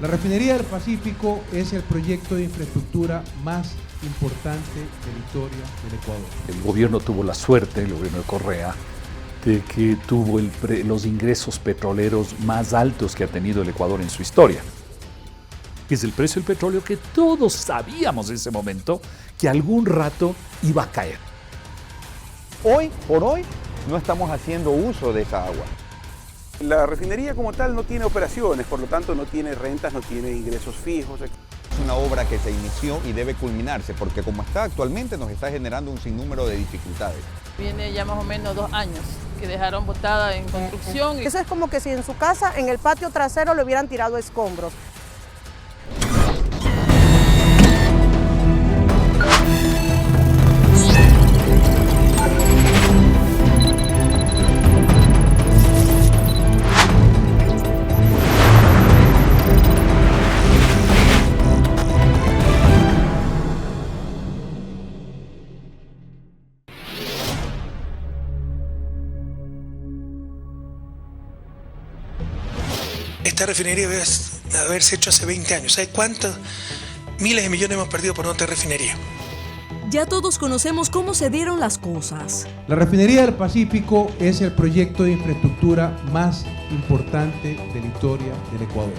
La Refinería del Pacífico es el proyecto de infraestructura más importante de la historia del Ecuador. El gobierno tuvo la suerte, el gobierno de Correa, de que tuvo los ingresos petroleros más altos que ha tenido el Ecuador en su historia. Es el precio del petróleo que todos sabíamos en ese momento que algún rato iba a caer. Hoy por hoy no estamos haciendo uso de esa agua. La refinería como tal no tiene operaciones, por lo tanto no tiene rentas, no tiene ingresos fijos. Es una obra que se inició y debe culminarse, porque como está actualmente nos está generando un sinnúmero de dificultades. Viene ya más o menos 2 años que dejaron botada en construcción. Eso es como que si en su casa, en el patio trasero, le hubieran tirado escombros. Esta refinería debe haberse hecho hace 20 años. ¿Sabes cuántos miles de millones hemos perdido por no tener refinería? Ya todos conocemos cómo se dieron las cosas. La Refinería del Pacífico es el proyecto de infraestructura más importante de la historia del Ecuador.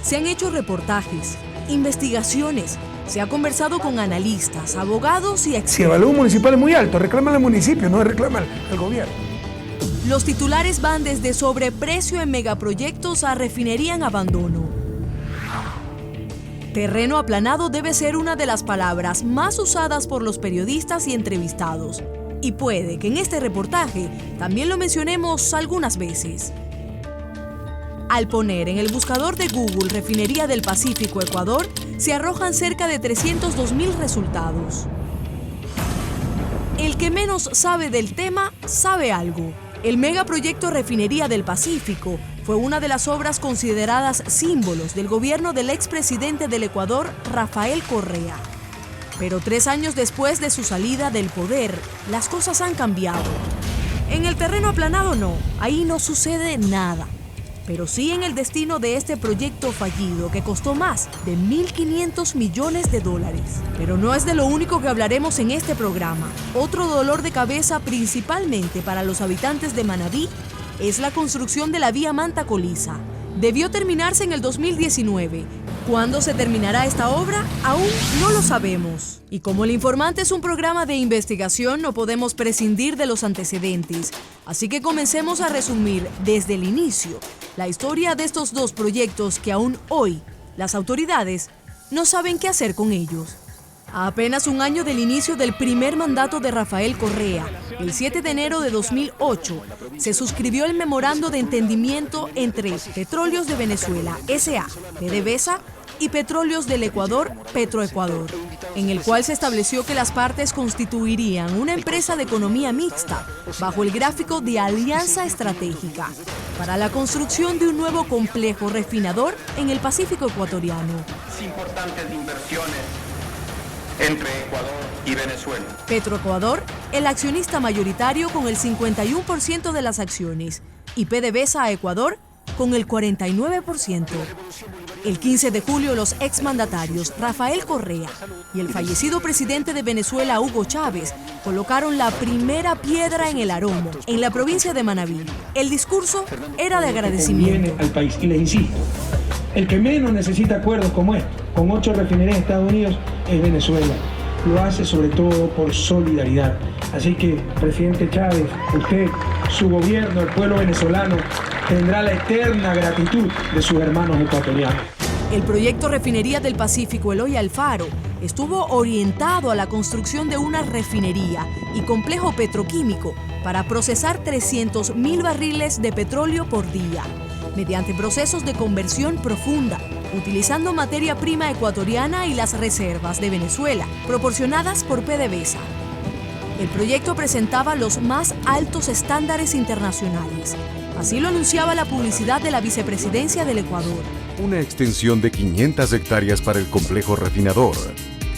Se han hecho reportajes, investigaciones, se ha conversado con analistas, abogados y expertos. Si el valor municipal es muy alto, reclama al municipio, no reclama al gobierno. Los titulares van desde sobreprecio en megaproyectos a refinería en abandono. Terreno aplanado debe ser una de las palabras más usadas por los periodistas y entrevistados. Y puede que en este reportaje también lo mencionemos algunas veces. Al poner en el buscador de Google Refinería del Pacífico Ecuador, se arrojan cerca de 302,000 resultados. El que menos sabe del tema, sabe algo. El megaproyecto Refinería del Pacífico fue una de las obras consideradas símbolos del gobierno del expresidente del Ecuador, Rafael Correa. Pero 3 años después de su salida del poder, las cosas han cambiado. En el terreno aplanado no, ahí no sucede nada. Pero sí en el destino de este proyecto fallido que costó más de $1.500 millones. Pero no es de lo único que hablaremos en este programa. Otro dolor de cabeza principalmente para los habitantes de Manabí es la construcción de la vía Manta-Coliza. Debió terminarse en el 2019. ¿Cuándo se terminará esta obra? Aún no lo sabemos. Y como El Informante es un programa de investigación, no podemos prescindir de los antecedentes. Así que comencemos a resumir desde el inicio la historia de estos 2 proyectos que aún hoy las autoridades no saben qué hacer con ellos. A apenas un año del inicio del primer mandato de Rafael Correa, el 7 de enero de 2008, se suscribió el memorando de entendimiento entre Petróleos de Venezuela, S.A., PDVSA, y Petróleos del Ecuador, Petroecuador, en el cual se estableció que las partes constituirían una empresa de economía mixta bajo el gráfico de alianza estratégica para la construcción de un nuevo complejo refinador en el Pacífico ecuatoriano. Importantes inversiones entre Ecuador y Venezuela. Petroecuador, el accionista mayoritario con el 51% de las acciones, y PDVSA Ecuador con el 49%. El 15 de julio, los exmandatarios Rafael Correa y el fallecido presidente de Venezuela, Hugo Chávez, colocaron la primera piedra en el Aromo, en la provincia de Manabí. El discurso era de agradecimiento. Conviene al país, y les insisto, el que menos necesita acuerdos como estos, con 8 refinerías de Estados Unidos, es Venezuela. Lo hace sobre todo por solidaridad. Así que, presidente Chávez, usted, su gobierno, el pueblo venezolano, tendrá la eterna gratitud de sus hermanos ecuatorianos. El proyecto Refinería del Pacífico Eloy Alfaro estuvo orientado a la construcción de una refinería y complejo petroquímico para procesar 300,000 barriles de petróleo por día, mediante procesos de conversión profunda, utilizando materia prima ecuatoriana y las reservas de Venezuela, proporcionadas por PDVSA. El proyecto presentaba los más altos estándares internacionales. Así lo anunciaba la publicidad de la vicepresidencia del Ecuador. Una extensión de 500 hectáreas para el complejo refinador.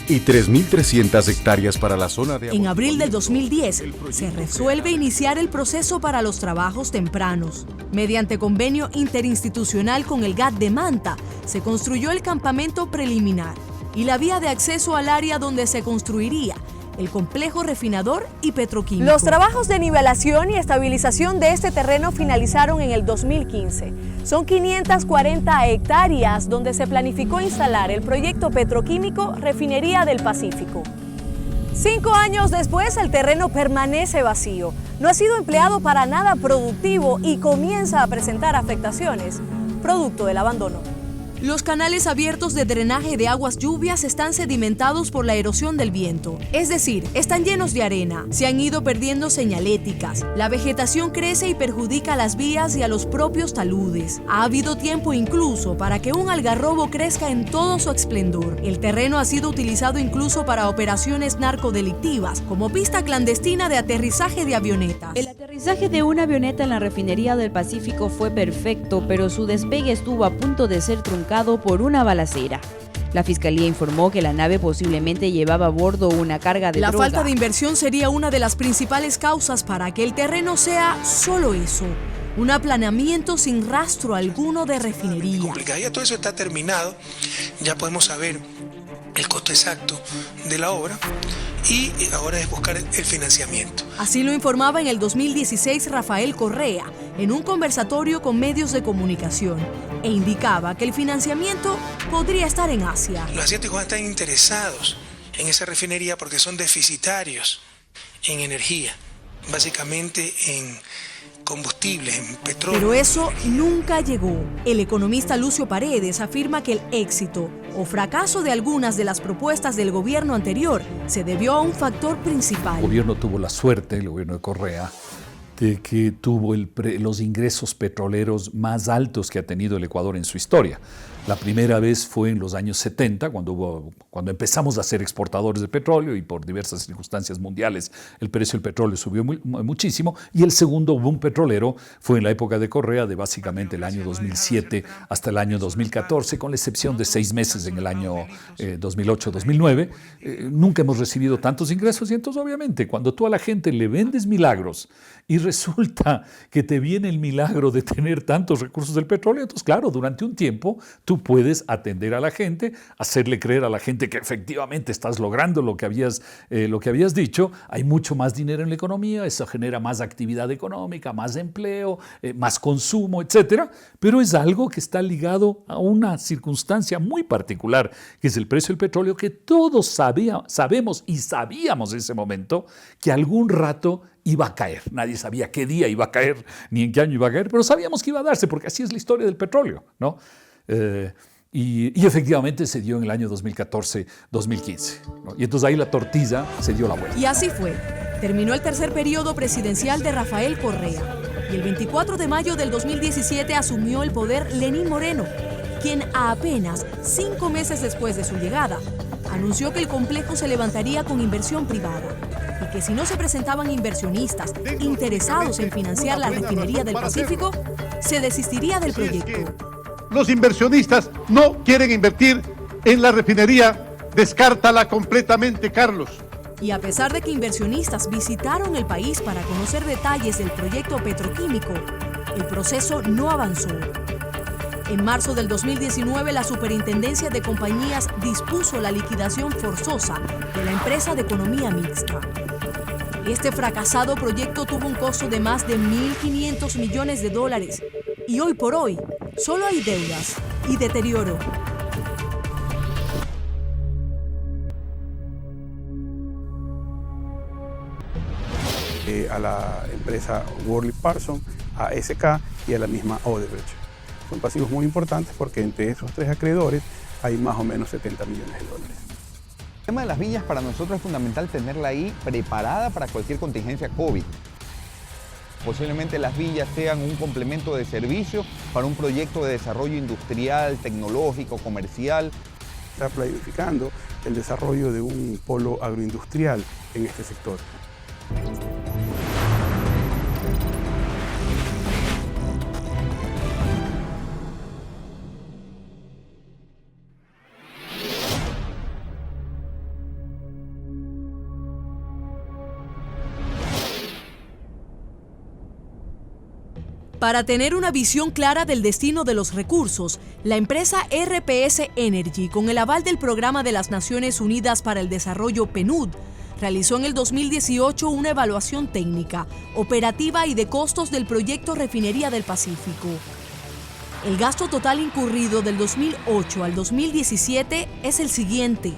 y 3.300 hectáreas para la zona de... En abril del 2010, se resuelve iniciar el proceso para los trabajos tempranos. Mediante convenio interinstitucional con el GAT de Manta, se construyó el campamento preliminar y la vía de acceso al área donde se construiría el complejo refinador y petroquímico. Los trabajos de nivelación y estabilización de este terreno finalizaron en el 2015. Son 540 hectáreas donde se planificó instalar el proyecto petroquímico Refinería del Pacífico. 5 años después, el terreno permanece vacío. No ha sido empleado para nada productivo y comienza a presentar afectaciones, producto del abandono. Los canales abiertos de drenaje de aguas lluvias están sedimentados por la erosión del viento, es decir, están llenos de arena, se han ido perdiendo señaléticas, la vegetación crece y perjudica las vías y a los propios taludes. Ha habido tiempo incluso para que un algarrobo crezca en todo su esplendor. El terreno ha sido utilizado incluso para operaciones narcodelictivas, como pista clandestina de aterrizaje de avionetas. El aterrizaje de una avioneta en la refinería del Pacífico fue perfecto, pero su despegue estuvo a punto de ser truncado por una balacera. La fiscalía informó que la nave posiblemente llevaba a bordo una carga de droga. La falta de inversión sería una de las principales causas para que el terreno sea solo eso, un aplanamiento sin rastro alguno de refinería. Ya todo eso está terminado, ya podemos saber el costo exacto de la obra y ahora es buscar el financiamiento. Así lo informaba en el 2016 Rafael Correa en un conversatorio con medios de comunicación e indicaba que el financiamiento podría estar en Asia. Los asiáticos están interesados en esa refinería porque son deficitarios en energía, básicamente en combustibles, en petróleo. Pero eso nunca llegó. El economista Lucio Paredes afirma que el éxito o fracaso de algunas de las propuestas del gobierno anterior se debió a un factor principal. El gobierno tuvo la suerte, el gobierno de Correa, de que tuvo los ingresos petroleros más altos que ha tenido el Ecuador en su historia. La primera vez fue en los años 70, cuando empezamos a ser exportadores de petróleo y por diversas circunstancias mundiales el precio del petróleo subió muchísimo. Y el segundo boom petrolero fue en la época de Correa, de básicamente el año 2007 hasta el año 2014, con la excepción de 6 meses en el año 2008-2009. Nunca hemos recibido tantos ingresos y entonces obviamente cuando tú a la gente le vendes milagros y resulta que te viene el milagro de tener tantos recursos del petróleo, entonces claro, durante un tiempo tú puedes atender a la gente, hacerle creer a la gente que efectivamente estás logrando lo que habías dicho. Hay mucho más dinero en la economía, eso genera más actividad económica, más empleo, más consumo, etcétera. Pero es algo que está ligado a una circunstancia muy particular, que es el precio del petróleo, que todos sabemos y sabíamos en ese momento que algún rato iba a caer. Nadie sabía qué día iba a caer ni en qué año iba a caer, pero sabíamos que iba a darse porque así es la historia del petróleo, ¿no? Y efectivamente se dio en el año 2014-2015, ¿no? Y entonces ahí la tortilla se dio la vuelta. Y así fue. Terminó el tercer periodo presidencial de Rafael Correa y el 24 de mayo del 2017 asumió el poder Lenín Moreno, quien apenas 5 meses después de su llegada anunció que el complejo se levantaría con inversión privada y que si no se presentaban inversionistas interesados en financiar la refinería del Pacífico, se desistiría del proyecto. Los inversionistas no quieren invertir en la refinería, descártala completamente, Carlos. Y a pesar de que inversionistas visitaron el país para conocer detalles del proyecto petroquímico, el proceso no avanzó. En marzo del 2019, la Superintendencia de Compañías dispuso la liquidación forzosa de la empresa de economía mixta. Este fracasado proyecto tuvo un costo de más de $1.500 millones y hoy por hoy solo hay deudas y deterioro. A la empresa Worley Parsons, a SK y a la misma Odebrecht. Son pasivos muy importantes porque entre esos 3 acreedores hay más o menos $70 millones. El tema de las villas para nosotros es fundamental tenerla ahí preparada para cualquier contingencia COVID. Posiblemente las villas sean un complemento de servicio para un proyecto de desarrollo industrial, tecnológico, comercial. Está planificando el desarrollo de un polo agroindustrial en este sector. Para tener una visión clara del destino de los recursos, la empresa RPS Energy, con el aval del Programa de las Naciones Unidas para el Desarrollo PNUD, realizó en el 2018 una evaluación técnica, operativa y de costos del proyecto Refinería del Pacífico. El gasto total incurrido del 2008 al 2017 es el siguiente.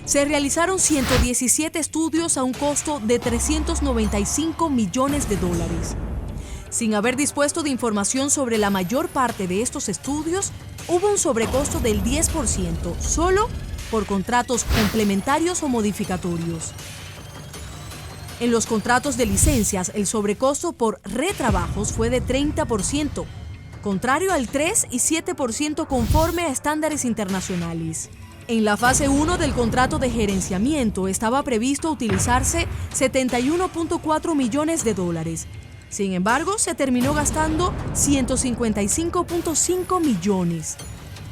Se realizaron 117 estudios a un costo de 395 millones de dólares. Sin haber dispuesto de información sobre la mayor parte de estos estudios, hubo un sobrecosto del 10%, solo por contratos complementarios o modificatorios. En los contratos de licencias, el sobrecosto por retrabajos fue de 30%, contrario al 3 y 7% conforme a estándares internacionales. En la fase 1 del contrato de gerenciamiento estaba previsto utilizarse 71.4 millones de dólares. Sin embargo, se terminó gastando 155.5 millones.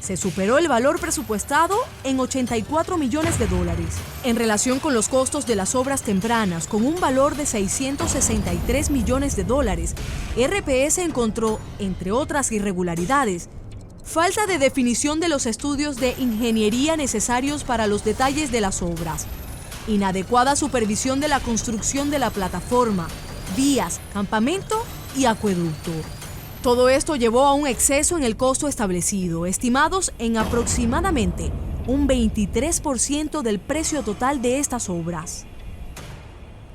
Se superó el valor presupuestado en 84 millones de dólares. En relación con los costos de las obras tempranas, con un valor de 663 millones de dólares, RPS encontró, entre otras irregularidades, falta de definición de los estudios de ingeniería necesarios para los detalles de las obras, inadecuada supervisión de la construcción de la plataforma, vías, campamento y acueducto. Todo esto llevó a un exceso en el costo establecido, estimados en aproximadamente un 23% del precio total de estas obras.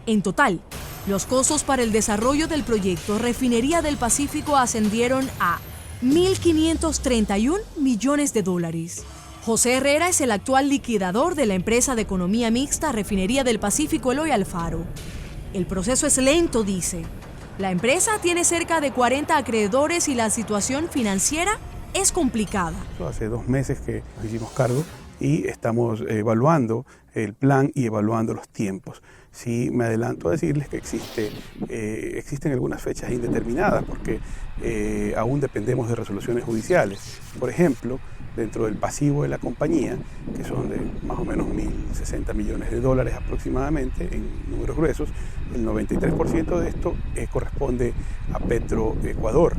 En total, los costos para el desarrollo del proyecto Refinería del Pacífico ascendieron a 1.531 millones de dólares. José Herrera es el actual liquidador de la empresa de economía mixta Refinería del Pacífico Eloy Alfaro. El proceso es lento, dice. La empresa tiene cerca de 40 acreedores y la situación financiera es complicada. Hace 2 meses que nos hicimos cargo y estamos evaluando el plan y evaluando los tiempos. Sí, me adelanto a decirles que existen algunas fechas indeterminadas porque aún dependemos de resoluciones judiciales. Por ejemplo, dentro del pasivo de la compañía, que son de más o menos 1.060 millones de dólares aproximadamente en números gruesos, el 93% de esto corresponde a Petroecuador.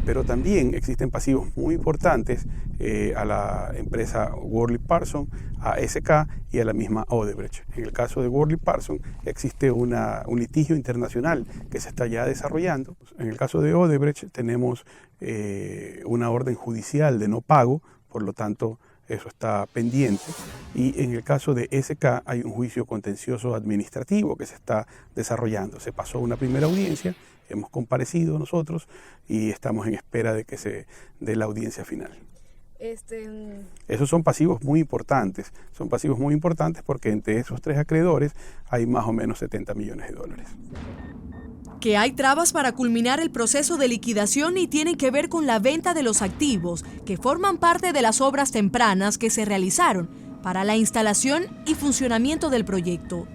Pero también existen pasivos muy importantes a la empresa Worley Parsons, a SK y a la misma Odebrecht. En el caso de Worley Parsons existe un litigio internacional que se está ya desarrollando. En el caso de Odebrecht tenemos una orden judicial de no pago, por lo tanto eso está pendiente. Y en el caso de SK hay un juicio contencioso administrativo que se está desarrollando. Se pasó una primera audiencia, hemos comparecido nosotros y estamos en espera de que se dé la audiencia final. Esos son pasivos muy importantes. Son pasivos muy importantes porque entre esos 3 acreedores hay más o menos 70 millones de dólares. Que hay trabas para culminar el proceso de liquidación y tienen que ver con la venta de los activos que forman parte de las obras tempranas que se realizaron para la instalación y funcionamiento del proyecto.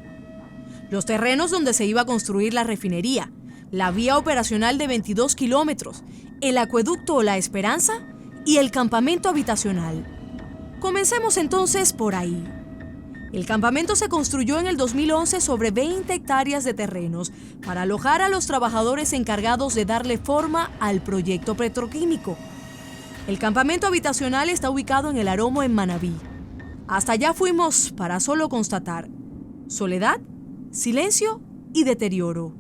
Los terrenos donde se iba a construir la refinería, la vía operacional de 22 kilómetros, el acueducto La Esperanza y el campamento habitacional. Comencemos entonces por ahí. El campamento se construyó en el 2011 sobre 20 hectáreas de terrenos para alojar a los trabajadores encargados de darle forma al proyecto petroquímico. El campamento habitacional está ubicado en El Aromo, en Manabí. Hasta allá fuimos para solo constatar soledad, silencio y deterioro.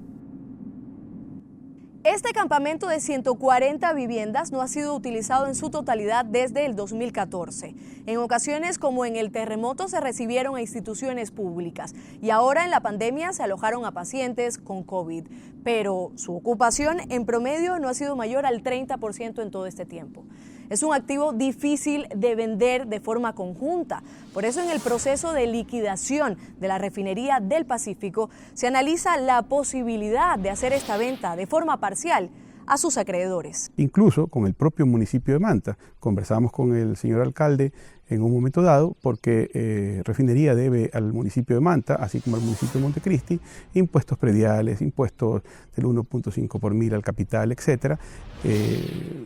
Este campamento de 140 viviendas no ha sido utilizado en su totalidad desde el 2014. En ocasiones como en el terremoto se recibieron a instituciones públicas y ahora en la pandemia se alojaron a pacientes con COVID. Pero su ocupación en promedio no ha sido mayor al 30% en todo este tiempo. Es un activo difícil de vender de forma conjunta. Por eso en el proceso de liquidación de la Refinería del Pacífico se analiza la posibilidad de hacer esta venta de forma parcial a sus acreedores. Incluso con el propio municipio de Manta, conversamos con el señor alcalde en un momento dado, porque Refinería debe al municipio de Manta, así como al municipio de Montecristi, impuestos prediales, impuestos del 1.5 por mil al capital, etc.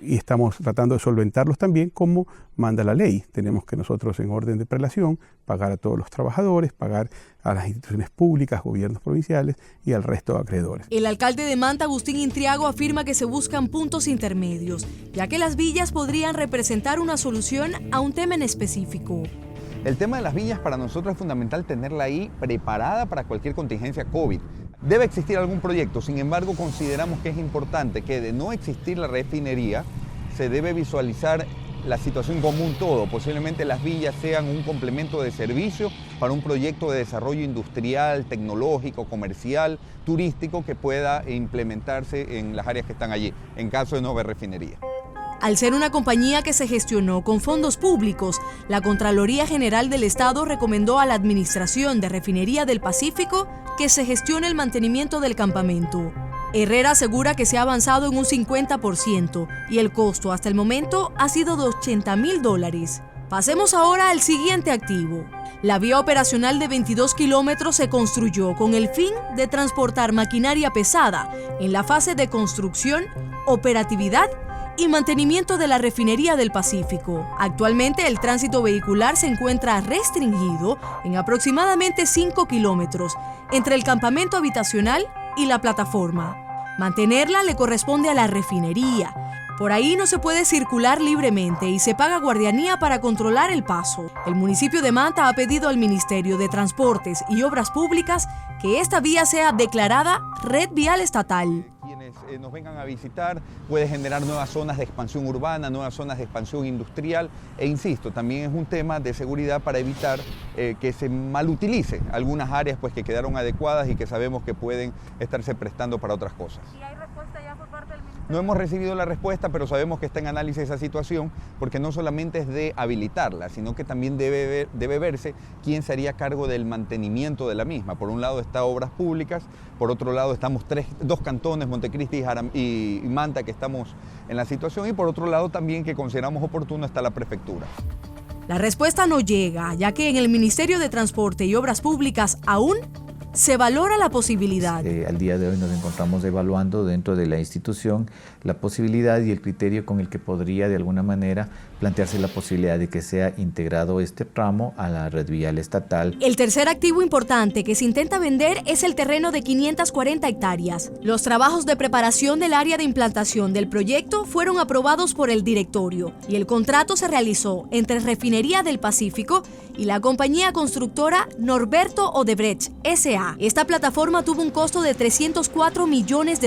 Y estamos tratando de solventarlos también como manda la ley. Tenemos que nosotros, en orden de prelación, pagar a todos los trabajadores, pagar a las instituciones públicas, gobiernos provinciales y al resto de acreedores. El alcalde de Manta, Agustín Intriago, afirma que se buscan puntos intermedios, ya que las villas podrían representar una solución a un tema en específico. El tema de las villas para nosotros es fundamental tenerla ahí preparada para cualquier contingencia COVID. Debe existir algún proyecto, sin embargo consideramos que es importante que de no existir la refinería se debe visualizar la situación como un todo. Posiblemente las villas sean un complemento de servicio para un proyecto de desarrollo industrial, tecnológico, comercial, turístico que pueda implementarse en las áreas que están allí, en caso de no haber refinería. Al ser una compañía que se gestionó con fondos públicos, la Contraloría General del Estado recomendó a la Administración de Refinería del Pacífico que se gestione el mantenimiento del campamento. Herrera asegura que se ha avanzado en un 50% y el costo hasta el momento ha sido de $80,000. Pasemos ahora al siguiente activo. La vía operacional de 22 kilómetros se construyó con el fin de transportar maquinaria pesada en la fase de construcción, operatividad y mantenimiento de la Refinería del Pacífico. Actualmente el tránsito vehicular se encuentra restringido en aproximadamente 5 kilómetros entre el campamento habitacional y la plataforma. Mantenerla le corresponde a la refinería. Por ahí no se puede circular libremente y se paga guardianía para controlar el paso. El municipio de Manta ha pedido al Ministerio de Transportes y Obras Públicas que esta vía sea declarada red vial estatal. Nos vengan a visitar, puede generar nuevas zonas de expansión urbana, nuevas zonas de expansión industrial e insisto, también es un tema de seguridad para evitar que se malutilice algunas áreas pues, que quedaron adecuadas y que sabemos que pueden estarse prestando para otras cosas. ¿Y hay respuesta ya por parte del Ministerio? No hemos recibido la respuesta, pero sabemos que está en análisis esa situación porque no solamente es de habilitarla, sino que también debe verse quién se haría cargo del mantenimiento de la misma. Por un lado está Obras Públicas, por otro lado estamos dos cantones, Montecristi y Manta, que estamos en la situación, y por otro lado también que consideramos oportuno está la prefectura. La respuesta no llega, ya que en el Ministerio de Transporte y Obras Públicas aún se valora la posibilidad. Al día de hoy nos encontramos evaluando dentro de la institución la posibilidad y el criterio con el que podría de alguna manera plantearse la posibilidad de que sea integrado este tramo a la red vial estatal. El tercer activo importante que se intenta vender es el terreno de 540 hectáreas. Los trabajos de preparación del área de implantación del proyecto fueron aprobados por el directorio y el contrato se realizó entre Refinería del Pacífico y la compañía constructora Norberto Odebrecht S.A. Esta plataforma tuvo un costo de $304 millones.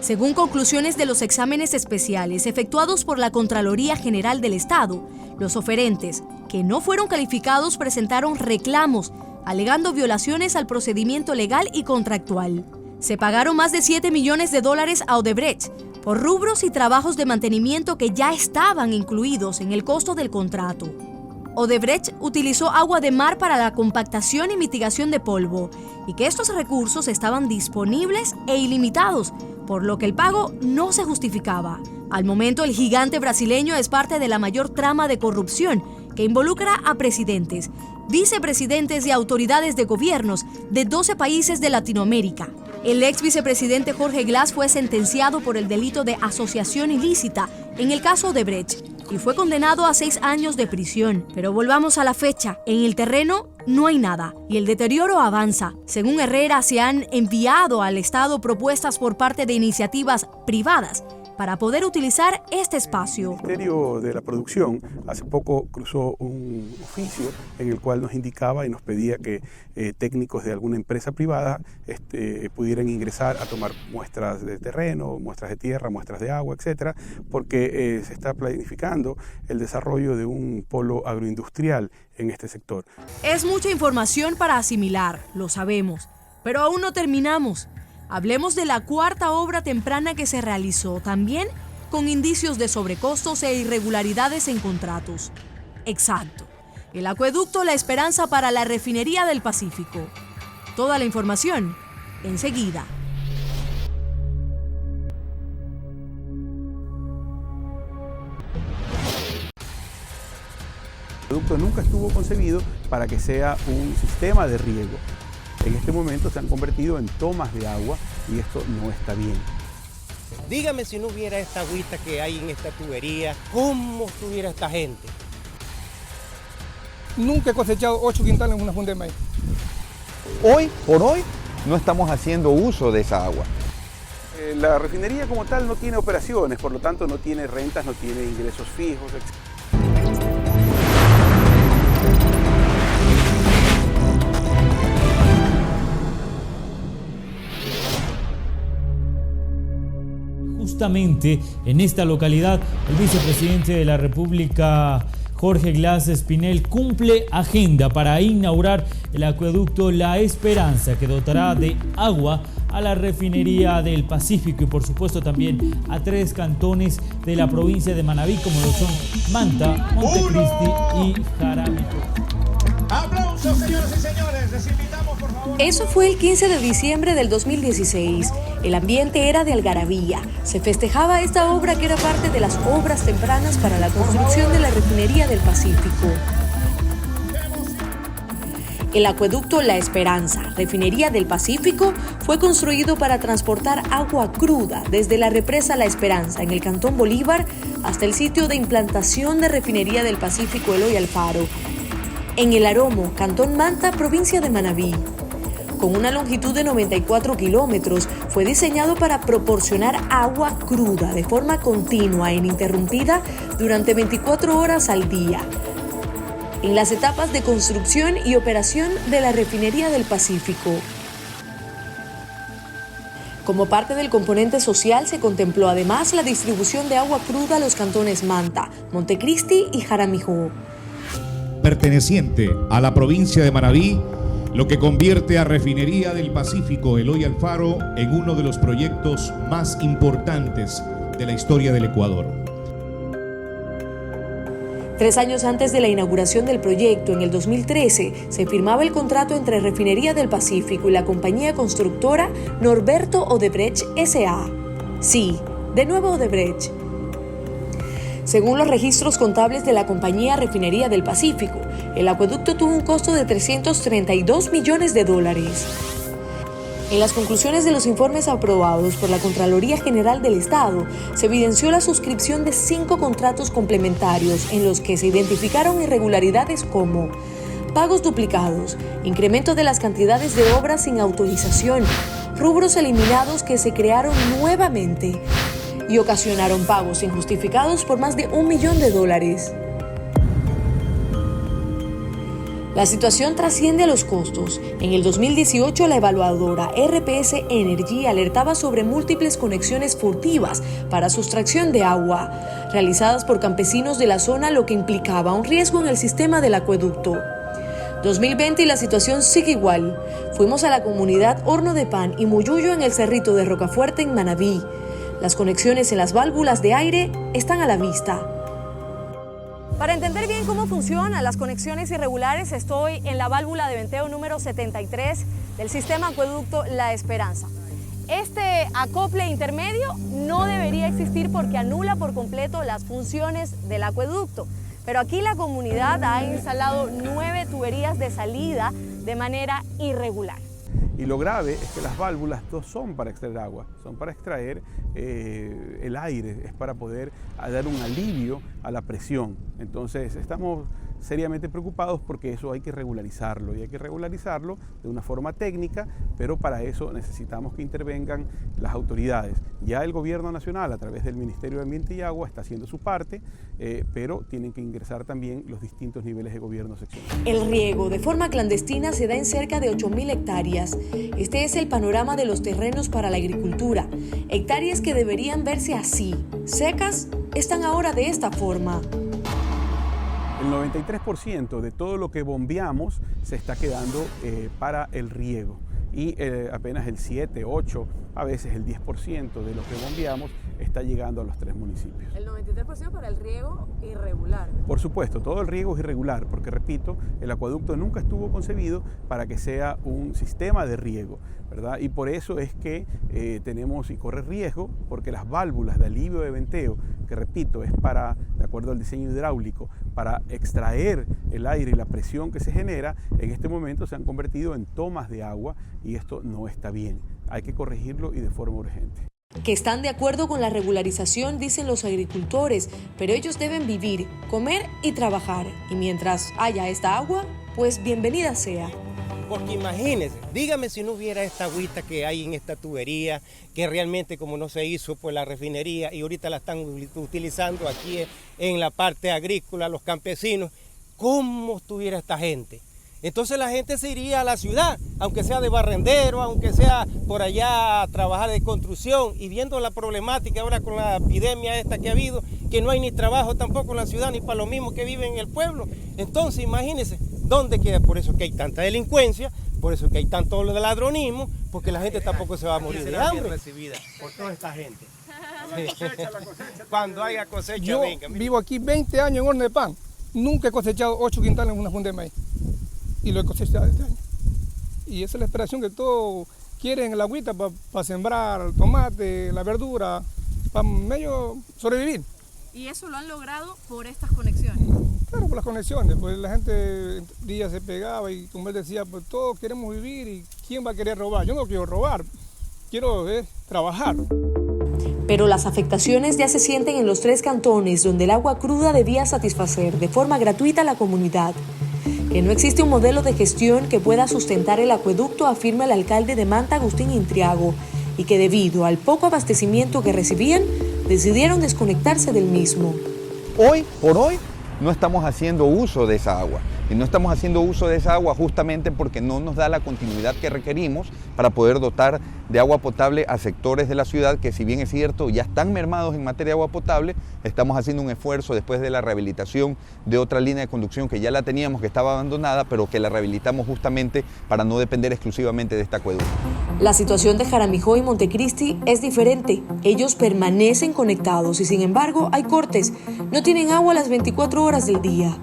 Según conclusiones de los exámenes especiales efectuados por la Contraloría General del Estado, los oferentes, que no fueron calificados, presentaron reclamos, alegando violaciones al procedimiento legal y contractual. Se pagaron más de $7 millones a Odebrecht por rubros y trabajos de mantenimiento que ya estaban incluidos en el costo del contrato. Odebrecht utilizó agua de mar para la compactación y mitigación de polvo y que estos recursos estaban disponibles e ilimitados, por lo que el pago no se justificaba. Al momento, el gigante brasileño es parte de la mayor trama de corrupción que involucra a presidentes, vicepresidentes y autoridades de gobiernos de 12 países de Latinoamérica. El ex vicepresidente Jorge Glass fue sentenciado por el delito de asociación ilícita en el caso Odebrecht y fue condenado a 6 años de prisión. Pero volvamos a la fecha. En el terreno no hay nada y el deterioro avanza. Según Herrera, se han enviado al Estado propuestas por parte de iniciativas privadas para poder utilizar este espacio. El Ministerio de la Producción hace poco cruzó un oficio en el cual nos indicaba y nos pedía que técnicos de alguna empresa privada pudieran ingresar a tomar muestras de terreno, muestras de tierra, muestras de agua, etcétera, porque se está planificando el desarrollo de un polo agroindustrial en este sector. Es mucha información para asimilar, lo sabemos, pero aún no terminamos. Hablemos de la cuarta obra temprana que se realizó, también con indicios de sobrecostos e irregularidades en contratos. Exacto, el acueducto La Esperanza para la Refinería del Pacífico. Toda la información, enseguida. El acueducto nunca estuvo concebido para que sea un sistema de riego. En este momento se han convertido en tomas de agua y esto no está bien. Dígame si no hubiera esta agüita que hay en esta tubería, ¿cómo estuviera esta gente? Nunca he cosechado 8 quintales en una funda de maíz. Hoy por hoy no estamos haciendo uso de esa agua. La refinería como tal no tiene operaciones, por lo tanto no tiene rentas, no tiene ingresos fijos, etc. Justamente en esta localidad, el vicepresidente de la República, Jorge Glass Espinel, cumple agenda para inaugurar el acueducto La Esperanza, que dotará de agua a la refinería del Pacífico y por supuesto también a 3 cantones de la provincia de Manabí, como lo son Manta, Montecristi y Jaramillo. ¡Aplausos, señoras y señores! Les invitamos, por favor. Eso fue el 15 de diciembre del 2016. El ambiente era de algarabía. Se festejaba esta obra que era parte de las obras tempranas para la construcción de la refinería del Pacífico. El acueducto La Esperanza, refinería del Pacífico, fue construido para transportar agua cruda desde la represa La Esperanza en el Cantón Bolívar hasta el sitio de implantación de refinería del Pacífico Eloy Alfaro, en El Aromo, Cantón Manta, provincia de Manabí. Con una longitud de 94 kilómetros, fue diseñado para proporcionar agua cruda de forma continua e ininterrumpida durante 24 horas al día, en las etapas de construcción y operación de la refinería del Pacífico. Como parte del componente social, se contempló además la distribución de agua cruda a los cantones Manta, Montecristi y Jaramillo. Perteneciente a la provincia de Manabí, lo que convierte a Refinería del Pacífico Eloy Alfaro en uno de los proyectos más importantes de la historia del Ecuador. 3 años antes de la inauguración del proyecto, en el 2013, se firmaba el contrato entre Refinería del Pacífico y la compañía constructora Norberto Odebrecht S.A. Sí, de nuevo Odebrecht. Según los registros contables de la compañía Refinería del Pacífico, el acueducto tuvo un costo de $332 millones. En las conclusiones de los informes aprobados por la Contraloría General del Estado, se evidenció la suscripción de 5 contratos complementarios en los que se identificaron irregularidades como pagos duplicados, incremento de las cantidades de obras sin autorización, rubros eliminados que se crearon nuevamente y ocasionaron pagos injustificados por más de $1 millón. La situación trasciende a los costos. En el 2018, la evaluadora RPS Energy alertaba sobre múltiples conexiones furtivas para sustracción de agua, realizadas por campesinos de la zona, lo que implicaba un riesgo en el sistema del acueducto. 2020 y la situación sigue igual. Fuimos a la comunidad Horno de Pan y Muyuyo en el Cerrito de Rocafuerte en Manabí. Las conexiones en las válvulas de aire están a la vista. Para entender bien cómo funcionan las conexiones irregulares, estoy en la válvula de venteo número 73 del sistema acueducto La Esperanza. Este acople intermedio no debería existir porque anula por completo las funciones del acueducto. Pero aquí la comunidad ha instalado 9 tuberías de salida de manera irregular. Y lo grave es que las válvulas no son para extraer agua, son para extraer el aire, es para poder dar un alivio a la presión. Entonces estamos seriamente preocupados porque eso hay que regularizarlo y hay que regularizarlo de una forma técnica, pero para eso necesitamos que intervengan las autoridades. Ya el gobierno nacional a través del Ministerio de Ambiente y Agua está haciendo su parte, pero tienen que ingresar también los distintos niveles de gobierno seccional. El riego de forma clandestina se da en cerca de 8.000 hectáreas. Este es el panorama de los terrenos para la agricultura. Hectáreas que deberían verse así, secas, están ahora de esta forma. El 93% de todo lo que bombeamos se está quedando para el riego. y apenas el 7, 8, a veces el 10% de lo que bombeamos está llegando a los 3 municipios. El 93% para el riego irregular. Por supuesto, todo el riego es irregular, porque repito, el acueducto nunca estuvo concebido para que sea un sistema de riego, ¿verdad? Y por eso es que tenemos y corre riesgo, porque las válvulas de alivio de venteo, que repito, es para, de acuerdo al diseño hidráulico, para extraer el aire y la presión que se genera, en este momento se han convertido en tomas de agua y esto no está bien. Hay que corregirlo y de forma urgente. Que están de acuerdo con la regularización, dicen los agricultores, pero ellos deben vivir, comer y trabajar. Y mientras haya esta agua, pues bienvenida sea. Porque imagínense, dígame si no hubiera esta agüita que hay en esta tubería, que realmente como no se hizo pues la refinería y ahorita la están utilizando aquí en la parte agrícola, los campesinos, ¿cómo estuviera esta gente? Entonces la gente se iría a la ciudad, aunque sea de barrendero, aunque sea por allá a trabajar de construcción, y viendo la problemática ahora con la epidemia esta que ha habido, que no hay ni trabajo tampoco en la ciudad ni para los mismos que viven en el pueblo. Entonces imagínense, ¿dónde queda? Por eso que hay tanta delincuencia, por eso que hay tanto ladronismo, porque la gente tampoco se va a morir de hambre. Recibida por toda esta gente. Cuando haya cosecha, yo vivo aquí 20 años en horno de pan, nunca he cosechado 8 quintales en una funda de maíz. Y lo he cosechado este año. Y esa es la esperación que todos quieren, el agüita para sembrar el tomate, la verdura, para medio sobrevivir. ¿Y eso lo han logrado por estas conexiones? Claro, por las conexiones, pues la gente día se pegaba y como él decía, pues todos queremos vivir y ¿quién va a querer robar? Yo no quiero robar, quiero trabajar. Pero las afectaciones ya se sienten en los 3 cantones donde el agua cruda debía satisfacer de forma gratuita a la comunidad. Que no existe un modelo de gestión que pueda sustentar el acueducto, afirma el alcalde de Manta, Agustín Intriago, y que debido al poco abastecimiento que recibían, decidieron desconectarse del mismo. Hoy por hoy no estamos haciendo uso de esa agua. Y no estamos haciendo uso de esa agua justamente porque no nos da la continuidad que requerimos para poder dotar de agua potable a sectores de la ciudad que, si bien es cierto, ya están mermados en materia de agua potable. Estamos haciendo un esfuerzo después de la rehabilitación de otra línea de conducción que ya la teníamos, que estaba abandonada, pero que la rehabilitamos justamente para no depender exclusivamente de este acueducto. La situación de Jaramijó y Montecristi es diferente. Ellos permanecen conectados y, sin embargo, hay cortes. No tienen agua las 24 horas del día.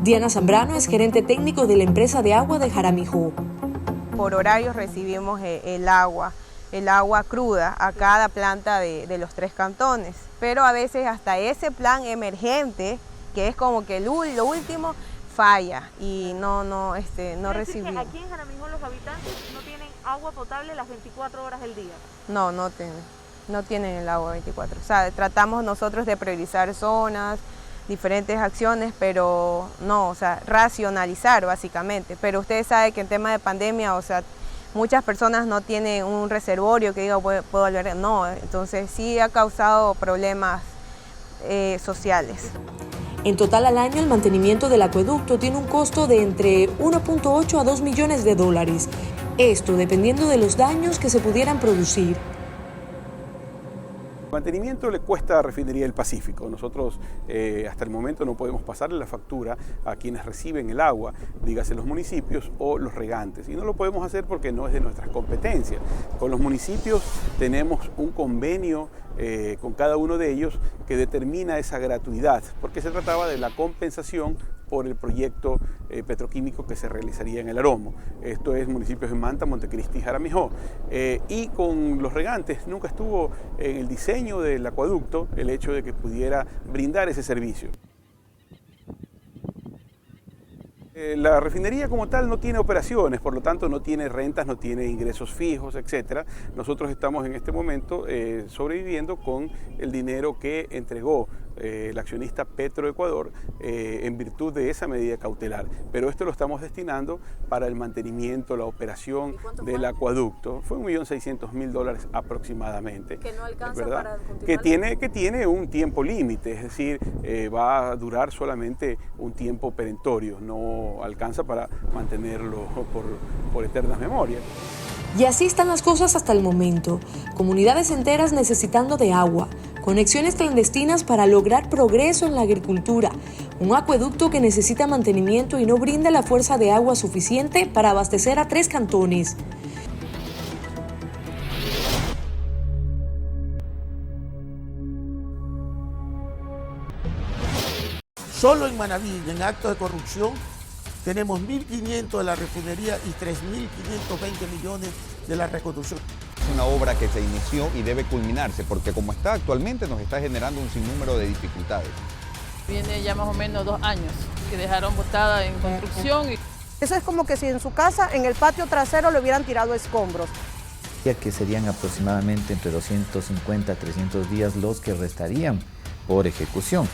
Diana Zambrano es gerente técnico de la empresa de agua de Jaramijó. Por horarios recibimos el agua cruda a cada planta de los 3 cantones, pero a veces hasta ese plan emergente, que es como que lo último, falla y no recibimos. ¿Aquí en Jaramijó los habitantes no tienen agua potable las 24 horas del día? No tienen el agua 24. O sea, tratamos nosotros de priorizar zonas, diferentes acciones, pero no, o sea, racionalizar básicamente. Pero ustedes saben que en tema de pandemia, o sea, muchas personas no tienen un reservorio que diga puedo albergar, no, entonces sí ha causado problemas sociales. En total al año el mantenimiento del acueducto tiene un costo de entre 1.8 a 2 millones de dólares. Esto dependiendo de los daños que se pudieran producir. El mantenimiento le cuesta a Refinería del Pacífico. Nosotros hasta el momento no podemos pasarle la factura a quienes reciben el agua, dígase los municipios o los regantes. Y no lo podemos hacer porque no es de nuestras competencias. Con los municipios tenemos un convenio con cada uno de ellos que determina esa gratuidad, porque se trataba de la compensación por el proyecto petroquímico que se realizaría en el Aromo. Esto es municipios de Manta, Montecristi y Jaramijó. Y con los regantes nunca estuvo en el diseño del acueducto el hecho de que pudiera brindar ese servicio. La refinería como tal no tiene operaciones, por lo tanto no tiene rentas, no tiene ingresos fijos, etc. Nosotros estamos en este momento sobreviviendo con el dinero que entregó el accionista Petroecuador en virtud de esa medida cautelar. Pero esto lo estamos destinando para el mantenimiento, la operación del acueducto. Fue $1.600.000 aproximadamente. Que no alcanza, ¿verdad? Para continuar. Que tiene un tiempo límite, es decir, va a durar solamente un tiempo perentorio, no alcanza para mantenerlo por eternas memorias. Y así están las cosas hasta el momento. Comunidades enteras necesitando de agua, conexiones clandestinas para lograr progreso en la agricultura, un acueducto que necesita mantenimiento y no brinda la fuerza de agua suficiente para abastecer a 3 cantones. Solo en Manaví, en actos de corrupción, tenemos 1.500 de la refinería y 3.520 millones de la reconstrucción. Es una obra que se inició y debe culminarse, porque como está actualmente nos está generando un sinnúmero de dificultades. Viene ya más o menos 2 años que dejaron botada en construcción. Eso es como que si en su casa, en el patio trasero, le hubieran tirado escombros. Que serían aproximadamente entre 250 a 300 días los que restarían por ejecución.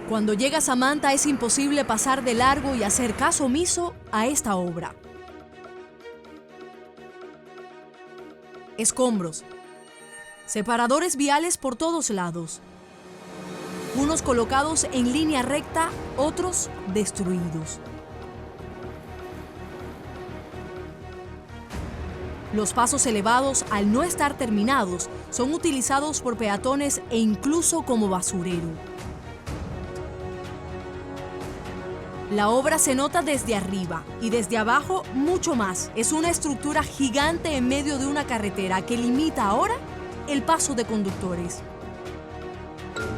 Cuando llega Samantha es imposible pasar de largo y hacer caso omiso a esta obra. Escombros. Separadores viales por todos lados. Unos colocados en línea recta, otros destruidos. Los pasos elevados, al no estar terminados, son utilizados por peatones e incluso como basurero. La obra se nota desde arriba y desde abajo mucho más. Es una estructura gigante en medio de una carretera que limita ahora el paso de conductores.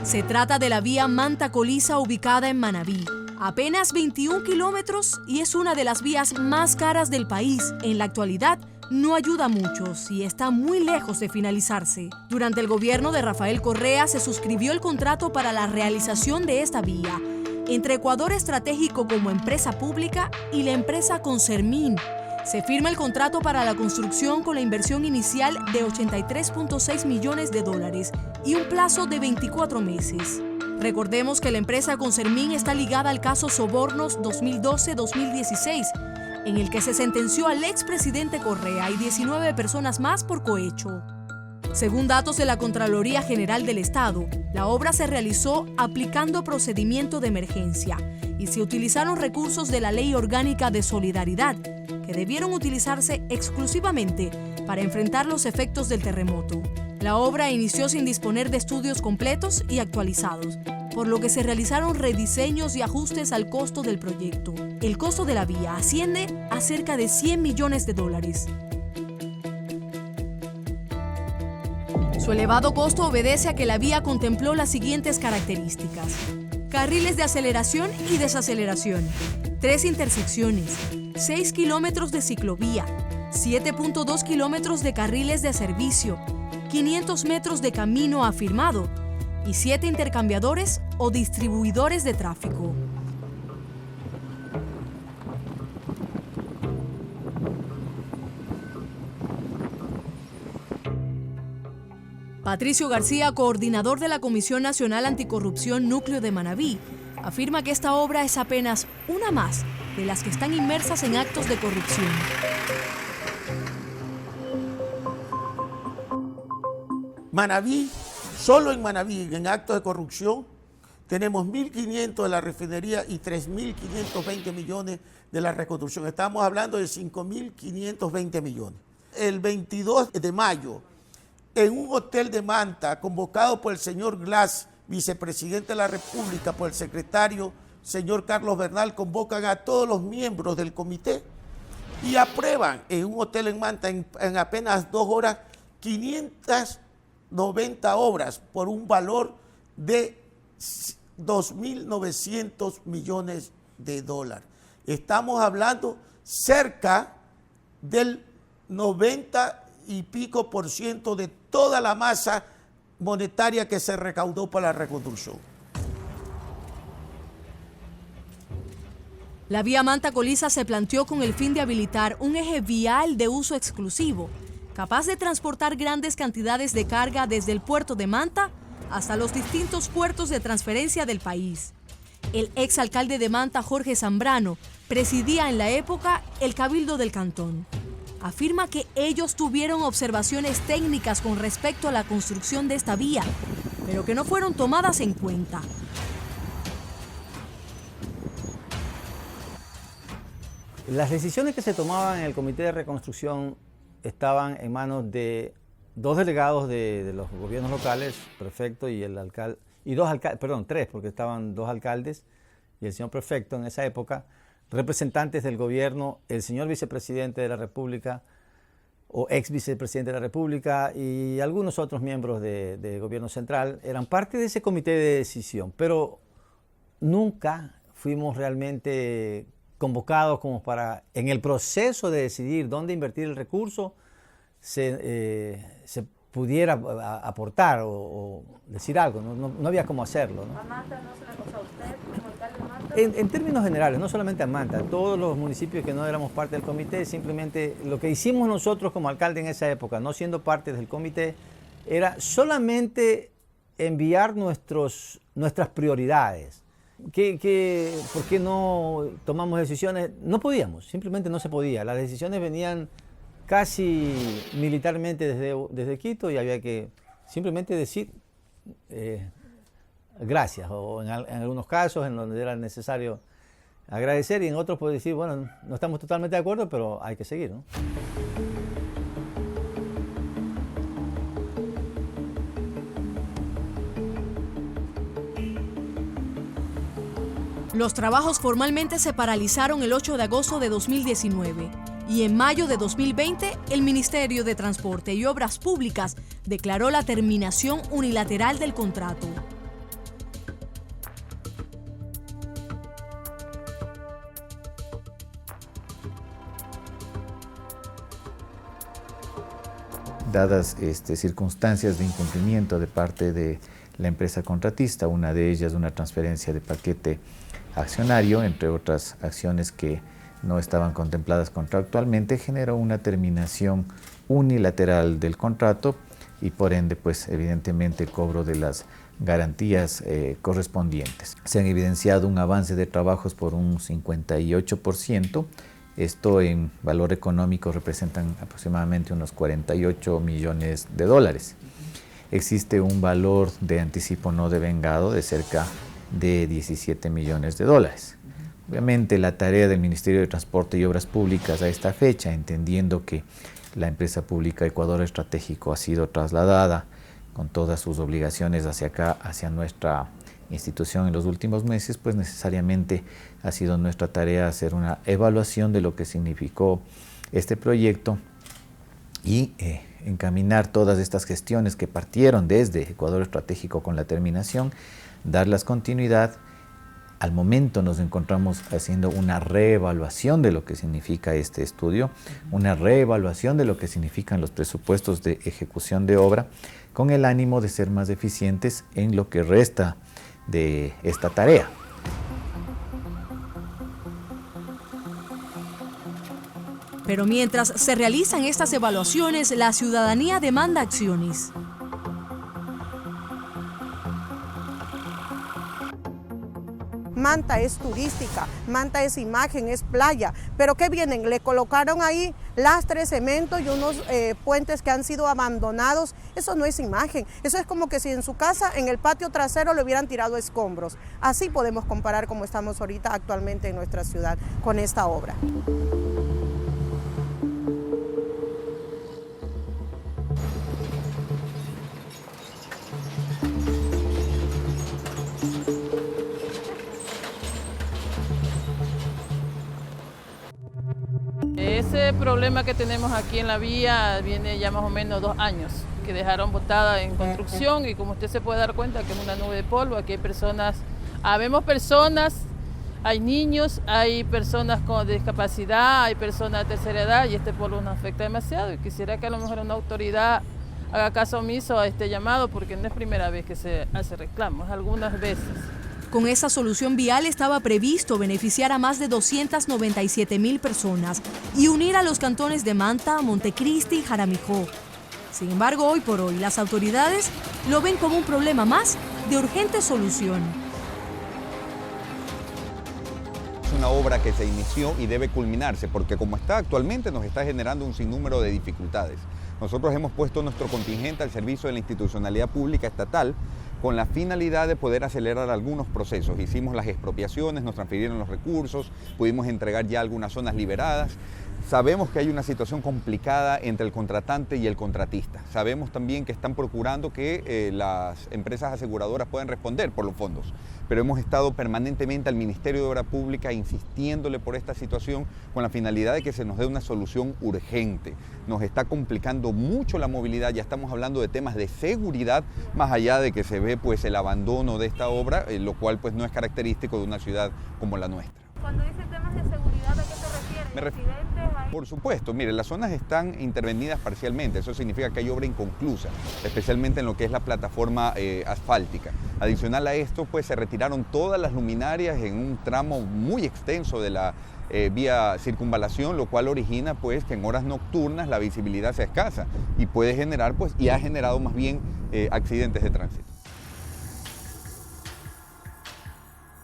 Se trata de la vía Manta-Coliza ubicada en Manaví. Apenas 21 kilómetros y es una de las vías más caras del país. En la actualidad no ayuda mucho y está muy lejos de finalizarse. Durante el gobierno de Rafael Correa se suscribió el contrato para la realización de esta vía entre Ecuador Estratégico como empresa pública y la empresa Concermin. Se firma el contrato para la construcción con la inversión inicial de $83.6 millones y un plazo de 24 meses. Recordemos que la empresa Concermin está ligada al caso Sobornos 2012-2016, en el que se sentenció al expresidente Correa y 19 personas más por cohecho. Según datos de la Contraloría General del Estado, la obra se realizó aplicando procedimiento de emergencia y se utilizaron recursos de la Ley Orgánica de Solidaridad, que debieron utilizarse exclusivamente para enfrentar los efectos del terremoto. La obra inició sin disponer de estudios completos y actualizados, por lo que se realizaron rediseños y ajustes al costo del proyecto. El costo de la vía asciende a cerca de $100 millones. Su elevado costo obedece a que la vía contempló las siguientes características: carriles de aceleración y desaceleración, 3 intersecciones, 6 kilómetros de ciclovía, 7.2 kilómetros de carriles de servicio, 500 metros de camino afirmado y 7 intercambiadores o distribuidores de tráfico. Patricio García, coordinador de la Comisión Nacional Anticorrupción Núcleo de Manaví, afirma que esta obra es apenas una más de las que están inmersas en actos de corrupción. Manaví, solo en Manaví, en actos de corrupción, tenemos 1.500 de la refinería y 3.520 millones de la reconstrucción. Estamos hablando de 5.520 millones. El 22 de mayo, en un hotel de Manta, convocado por el señor Glass, vicepresidente de la República, por el secretario, señor Carlos Bernal, convocan a todos los miembros del comité y aprueban en un hotel en Manta en apenas 2 horas 590 obras por un valor de $2.900 millones. Estamos hablando cerca del 90 y pico % de toda la masa monetaria que se recaudó para la reconstrucción. La vía Manta-Coliza se planteó con el fin de habilitar un eje vial de uso exclusivo, capaz de transportar grandes cantidades de carga desde el puerto de Manta hasta los distintos puertos de transferencia del país. El exalcalde de Manta, Jorge Zambrano, presidía en la época el Cabildo del Cantón. Afirma que ellos tuvieron observaciones técnicas con respecto a la construcción de esta vía, pero que no fueron tomadas en cuenta. Las decisiones que se tomaban en el Comité de Reconstrucción estaban en manos de 2 delegados de los gobiernos locales, prefecto y el alcalde, y 3, porque estaban 2 alcaldes y el señor prefecto en esa época, representantes del gobierno, el señor vicepresidente de la República o ex vicepresidente de la República y algunos otros miembros de gobierno central eran parte de ese comité de decisión, pero nunca fuimos realmente convocados como para, en el proceso de decidir dónde invertir el recurso, se pudiera aportar o decir algo, no había cómo hacerlo, ¿no? ¿A Manta no se le acusó a usted como alcalde de Manta? En términos generales, no solamente a Manta, todos los municipios que no éramos parte del comité, simplemente lo que hicimos nosotros como alcalde en esa época, no siendo parte del comité, era solamente enviar nuestras prioridades. ¿Por qué no tomamos decisiones? No podíamos, simplemente no se podía. Las decisiones venían casi militarmente desde Quito y había que simplemente decir gracias, o en algunos casos en donde era necesario agradecer y en otros puede decir, bueno, no estamos totalmente de acuerdo, pero hay que seguir, ¿no? Los trabajos formalmente se paralizaron el 8 de agosto de 2019 y en mayo de 2020 el Ministerio de Transporte y Obras Públicas declaró la terminación unilateral del contrato. Dadas circunstancias de incumplimiento de parte de la empresa contratista, una de ellas una transferencia de paquete accionario, entre otras acciones que no estaban contempladas contractualmente, generó una terminación unilateral del contrato y por ende, pues evidentemente cobro de las garantías correspondientes. Se han evidenciado un avance de trabajos por un 58%, esto en valor económico representan aproximadamente unos 48 millones de dólares. Existe un valor de anticipo no devengado de cerca de 17 millones de dólares. Obviamente la tarea del Ministerio de Transporte y Obras Públicas a esta fecha, entendiendo que la empresa pública Ecuador Estratégico ha sido trasladada con todas sus obligaciones hacia acá, hacia nuestra institución en los últimos meses, pues necesariamente ha sido nuestra tarea hacer una evaluación de lo que significó este proyecto y encaminar todas estas gestiones que partieron desde Ecuador Estratégico con la terminación, darlas continuidad. Al momento nos encontramos haciendo una reevaluación de lo que significa este estudio, una reevaluación de lo que significan los presupuestos de ejecución de obra, con el ánimo de ser más eficientes en lo que resta de esta tarea. Pero mientras se realizan estas evaluaciones, la ciudadanía demanda acciones. Manta es turística, Manta es imagen, es playa, pero ¿qué vienen? Le colocaron ahí lastres, cemento y unos puentes que han sido abandonados. Eso no es imagen, eso es como que si en su casa, en el patio trasero, le hubieran tirado escombros. Así podemos comparar como estamos ahorita actualmente en nuestra ciudad con esta obra. Ese problema que tenemos aquí en la vía viene ya más o menos 2 años, que dejaron botada en construcción y como usted se puede dar cuenta que es una nube de polvo, aquí hay personas, habemos personas, hay niños, hay personas con discapacidad, hay personas de tercera edad y este polvo nos afecta demasiado y quisiera que a lo mejor una autoridad haga caso omiso a este llamado porque no es primera vez que se hace reclamo, es algunas veces. Con esa solución vial estaba previsto beneficiar a más de 297,000 personas y unir a los cantones de Manta, Montecristi y Jaramijó. Sin embargo, hoy por hoy, las autoridades lo ven como un problema más de urgente solución. Es una obra que se inició y debe culminarse porque como está actualmente nos está generando un sinnúmero de dificultades. Nosotros hemos puesto nuestro contingente al servicio de la institucionalidad pública estatal con la finalidad de poder acelerar algunos procesos. Hicimos las expropiaciones, nos transfirieron los recursos, pudimos entregar ya algunas zonas liberadas, Sabemos que hay una situación complicada entre el contratante y el contratista. Sabemos también que están procurando que las empresas aseguradoras puedan responder por los fondos. Pero hemos estado permanentemente al Ministerio de Obra Pública insistiéndole por esta situación con la finalidad de que se nos dé una solución urgente. Nos está complicando mucho la movilidad, ya estamos hablando de temas de seguridad, más allá de que se ve pues el abandono de esta obra, lo cual pues no es característico de una ciudad como la nuestra. Cuando dice temas de seguridad, ¿a qué se refiere? Por supuesto, mire, las zonas están intervenidas parcialmente, eso significa que hay obra inconclusa, especialmente en lo que es la plataforma asfáltica. Adicional a esto, pues se retiraron todas las luminarias en un tramo muy extenso de la vía circunvalación, lo cual origina pues que en horas nocturnas la visibilidad sea escasa y puede generar pues, y ha generado más bien accidentes de tránsito.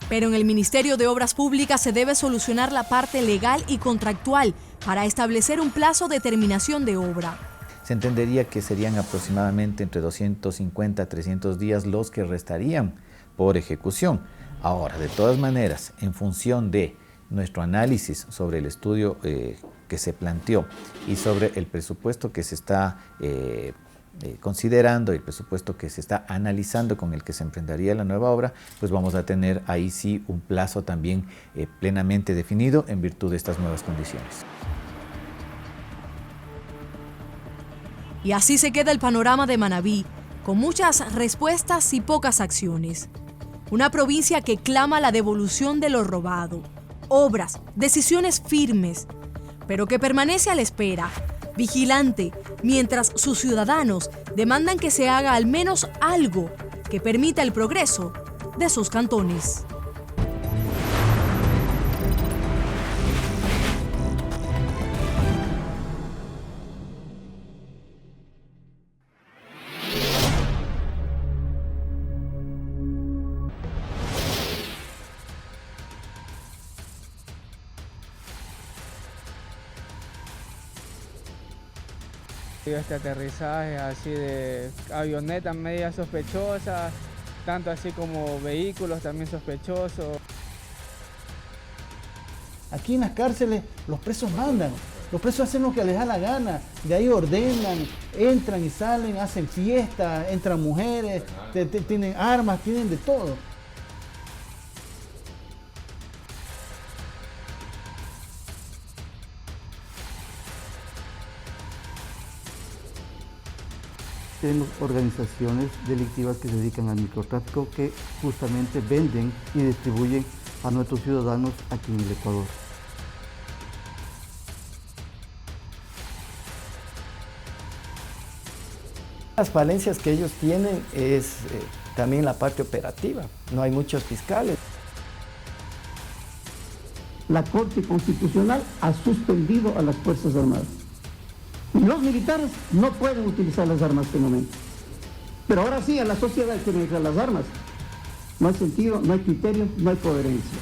Pero en el Ministerio de Obras Públicas se debe solucionar la parte legal y contractual para establecer un plazo de terminación de obra. Se entendería que serían aproximadamente entre 250 a 300 días los que restarían por ejecución. Ahora, de todas maneras, en función de nuestro análisis sobre el estudio que se planteó y sobre el presupuesto que se está considerando, el presupuesto que se está analizando con el que se emprendería la nueva obra, pues vamos a tener ahí sí un plazo también plenamente definido en virtud de estas nuevas condiciones. Y así se queda el panorama de Manabí, con muchas respuestas y pocas acciones. Una provincia que clama la devolución de lo robado, obras, decisiones firmes, pero que permanece a la espera, vigilante, mientras sus ciudadanos demandan que se haga al menos algo que permita el progreso de sus cantones. Este aterrizaje así de avionetas media sospechosas, tanto así como vehículos también sospechosos. Aquí en las cárceles los presos mandan, los presos hacen lo que les da la gana, de ahí ordenan, entran y salen, hacen fiestas, entran mujeres, tienen armas, tienen de todo. Tenemos organizaciones delictivas que se dedican al microtráfico que justamente venden y distribuyen a nuestros ciudadanos aquí en el Ecuador. Las falencias que ellos tienen es también la parte operativa, no hay muchos fiscales. La Corte Constitucional ha suspendido a las Fuerzas Armadas. Los militares no pueden utilizar las armas en este momento. Pero ahora sí, a la sociedad hay que utilizar las armas. No hay sentido, no hay criterio, no hay coherencia.